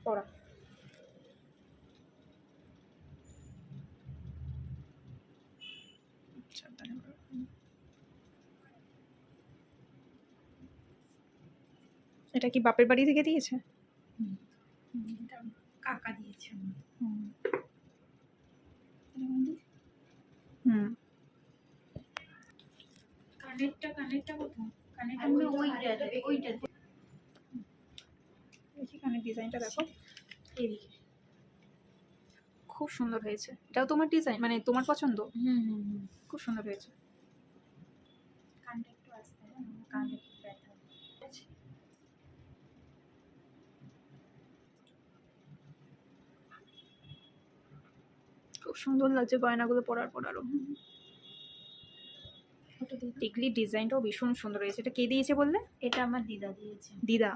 পরা। এটা কি বাপের বাড়ি থেকে দিয়েছে? এটা কাকা দিয়েছে। কানেরটা কোথায়? কানেরটা ওইটা দেখি কানের ডিজাইনটা দেখো, এদিকে। খুব সুন্দর হয়েছে। এটাও তোমার ডিজাইন, মানে তোমার পছন্দ? খুব সুন্দর হয়েছে। কানটা একটু আসতে না, কানে ব্যথা। খুব সুন্দর লাগছে গয়নাগুলো পরার পর আরো। টিকলি ডিজাইনটাও ভীষণ সুন্দর হয়েছে। এটা কে দিয়েছে বললে? এটা আমার দিদা দিয়েছে। দিদা?